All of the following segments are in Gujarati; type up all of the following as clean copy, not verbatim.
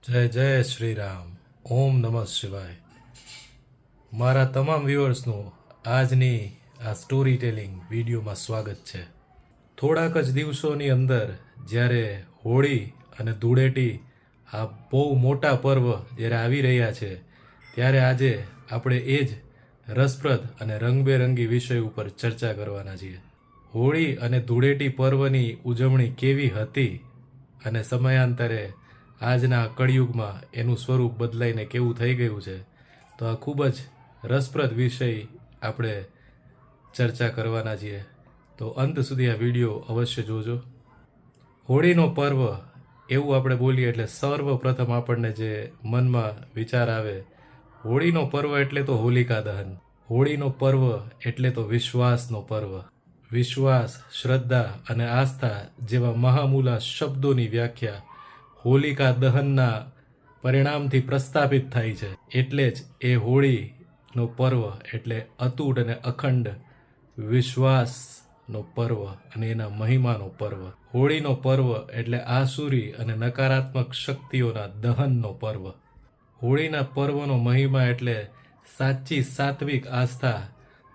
જય જય શ્રી રામ. ઓમ નમઃ શિવાય. મારા તમામ વ્યુઅર્સનું આજની આ સ્ટોરી ટેલિંગ વિડીયોમાં સ્વાગત છે. થોડાક જ દિવસોની અંદર જ્યારે હોળી અને ધૂળેટી આ બહુ મોટા પર્વ જ્યારે આવી રહ્યા છે, ત્યારે આજે આપણે એ જ રસપ્રદ અને રંગબેરંગી વિષય ઉપર ચર્ચા કરવાના છીએ. હોળી અને ધૂળેટી પર્વની ઉજવણી કેવી હતી અને સમયાંતરે આજના કળિયુગમાં એનું સ્વરૂપ બદલાઈને કેવું થઈ ગયું છે, તો આ ખૂબ જ રસપ્રદ વિષય આપણે ચર્ચા કરવાના છીએ. તો અંત સુધી આ વિડીયો અવશ્ય જોજો. હોળીનો પર્વ એવું આપણે બોલીએ એટલે સર્વપ્રથમ આપણને જે મનમાં વિચાર આવે, હોળીનો પર્વ એટલે તો હોલિકા દહન. હોળીનો પર્વ એટલે તો વિશ્વાસનો પર્વ. વિશ્વાસ, શ્રદ્ધા અને આસ્થા જેવા મહામૂલા શબ્દોની વ્યાખ્યા હોલિકા દહનના પરિણામથી પ્રસ્થાપિત થાય છે. એટલે જ એ હોળીનો પર્વ એટલે અતૂટ અને અખંડ વિશ્વાસનો પર્વ અને એના મહિમાનો પર્વ. હોળીનો પર્વ એટલે આસુરી અને નકારાત્મક શક્તિઓના દહનનો પર્વ. હોળીના પર્વનો મહિમા એટલે સાચી સાત્વિક આસ્થા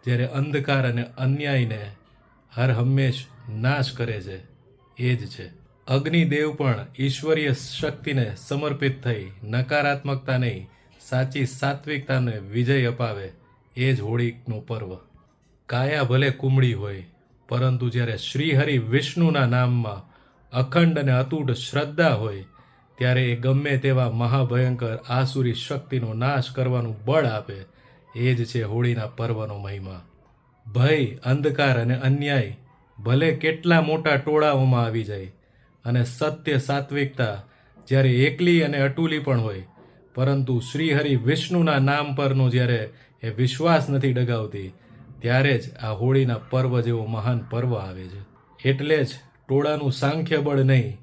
જ્યારે અંધકાર અને અન્યાયને હર હંમેશ નાશ કરે છે, એ જ છે. અગ્નિદેવ પણ ઈશ્વરીય શક્તિને સમર્પિત થઈ નકારાત્મકતા નહીં, સાચી સાત્વિકતાને વિજય અપાવે, એ જ હોળીનું પર્વ. કાયા ભલે કુમળી હોય, પરંતુ જ્યારે શ્રીહરિ વિષ્ણુના નામમાં અખંડ અને અતૂટ શ્રદ્ધા હોય, ત્યારે એ ગમે તેવા મહાભયંકર આસુરી શક્તિનો નાશ કરવાનું બળ આપે. એ જ છે હોળીના પર્વનો મહિમા. ભય, અંધકાર અને અન્યાય ભલે કેટલા મોટા ટોળાઓમાં આવી જાય અને સત્ય સાત્વિકતા જ્યારે એકલી અને અટૂલી પણ હોય, પરંતુ શ્રીહરિ વિષ્ણુના નામ પરનો જ્યારે એ વિશ્વાસ નથી ડગાવતી, ત્યારે જ આ હોળીના પર્વ જેવો મહાન પર્વ આવે છે. એટલે જ ટોળાનું સાંખ્ય બળ નહીં,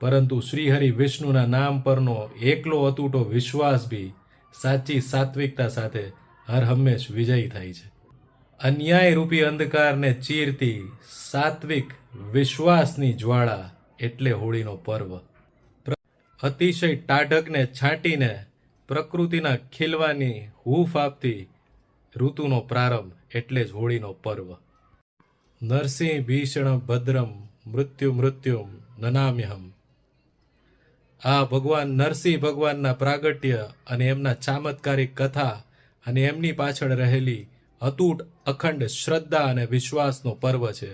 પરંતુ શ્રીહરિ વિષ્ણુના નામ પરનો એકલો અતૂટો વિશ્વાસ બી સાચી સાત્વિકતા સાથે હર હંમેશ વિજયી થાય છે. અન્યાય રૂપી અંધકારને ચીરતી સાત્વિક વિશ્વાસની જ્વાળા એટલે હોળીનો પર્વ. અતિશય ટાઢકને છાંટીને પ્રકૃતિના ખીલવાની હૂંફ આપતી ઋતુનો પ્રારંભ એટલે જ હોળીનો પર્વ. નરસિંહ ભીષણ ભદ્રમ મૃત્યુ મૃત્યુમ નનામ્યહમ. આ ભગવાન નરસિંહ ભગવાનના પ્રાગટ્ય અને એમના ચામત્કારિક કથા અને એમની પાછળ રહેલી અતૂટ અખંડ શ્રદ્ધા અને વિશ્વાસનો પર્વ છે.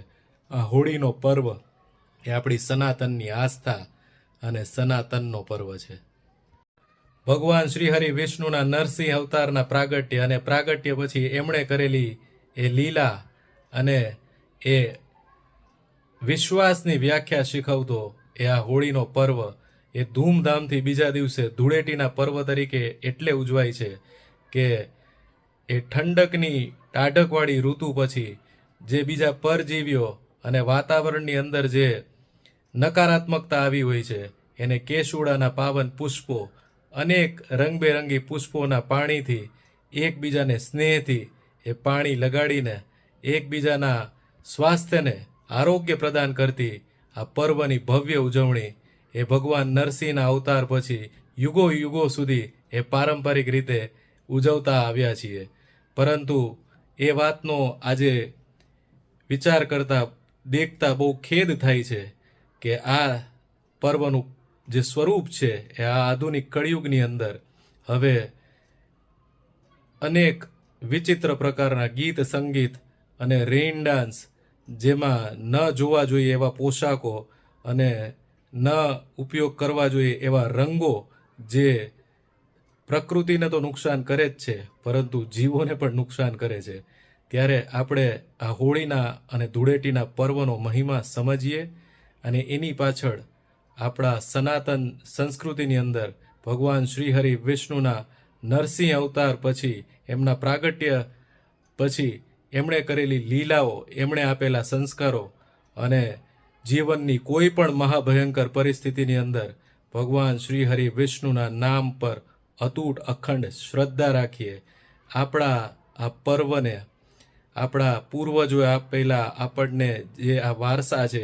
આ હોળીનો પર્વ એ આપણી સનાતનની આસ્થા અને સનાતનનો પર્વ છે. ભગવાન શ્રીહરિ વિષ્ણુના નરસિંહ અવતારના પ્રાગટ્ય અને પ્રાગટ્ય પછી એમણે કરેલી એ લીલા અને એ વિશ્વાસની વ્યાખ્યા શીખવતો એ આ હોળીનો પર્વ એ ધૂમધામથી બીજા દિવસે ધૂળેટીના પર્વ તરીકે એટલે ઉજવાય છે કે એ ઠંડકની ટાઢકવાળી ઋતુ પછી જે બીજા પરજીવીઓ અને વાતાવરણની અંદર જે નકારાત્મકતા આવી હોય છે, એને કેસુડાના પાવન પુષ્પો, અનેક રંગબેરંગી પુષ્પોના પાણીથી એકબીજાને સ્નેહથી એ પાણી લગાડીને એકબીજાના સ્વાસ્થ્યને આરોગ્ય પ્રદાન કરતી આ પર્વની ભવ્ય ઉજવણી એ ભગવાન નરસિંહના અવતાર પછી યુગો યુગો સુધી એ પારંપરિક રીતે ઉજવતા આવ્યા છીએ. પરંતુ એ વાતનો આજે વિચાર કરતા દેખતા બહુ ખેદ થાય છે કે આ પર્વનું જે સ્વરૂપ છે એ આ આધુનિક કળિયુગની અંદર હવે અનેક વિચિત્ર પ્રકારના ગીત સંગીત અને રેઇન ડાન્સ, જેમાં ન જોવા જોઈએ એવા પોશાકો અને ન ઉપયોગ કરવા જોઈએ એવા રંગો, જે પ્રકૃતિને તો નુકસાન કરે જ છે પરંતુ જીવોને પણ નુકસાન કરે છે. ત્યારે આપણે આ હોળીના અને ધૂળેટીના પર્વનો મહિમા સમજીએ અને એની પાછળ આપણા સનાતન સંસ્કૃતિની અંદર ભગવાન શ્રીહરિ વિષ્ણુના નરસિંહ અવતાર પછી એમના પ્રાગટ્ય પછી એમણે કરેલી લીલાઓ, એમણે આપેલા સંસ્કારો અને જીવનની કોઈ પણ મહાભયંકર પરિસ્થિતિની અંદર ભગવાન શ્રીહરિ વિષ્ણુના નામ પર અતૂટ અખંડ શ્રદ્ધા રાખીએ. આપણા આ પર્વને આપણા પૂર્વજોએ આપેલા આપણને જે આ વારસા છે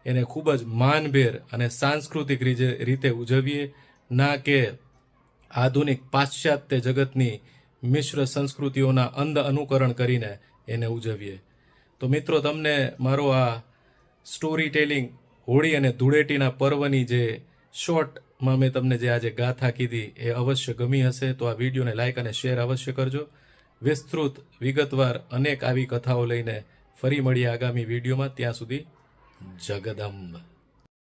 એને ખૂબ જ માનભેર અને સાંસ્કૃતિક રીતે ઉજવીએ. ના કે આધુનિક પાશ્ચાત્ય જગતની મિશ્ર સંસ્કૃતિઓના અંધ અનુકરણ કરીને એને ઉજવીએ. તો મિત્રો, તમને મારો આ સ્ટોરી ટેલિંગ હોળી અને ધૂળેટીના પર્વની જે શોર્ટમાં મેં તમને જે આજે ગાથા કીધી એ અવશ્ય ગમી હશે. તો આ વિડીયોને લાઈક અને શેર અવશ્ય કરજો. વિસ્તૃત વિગતવાર અનેક આવી કથાઓ લઈને ફરી મળીએ આગામી વિડીયોમાં. ત્યાં સુધી જગદંબ.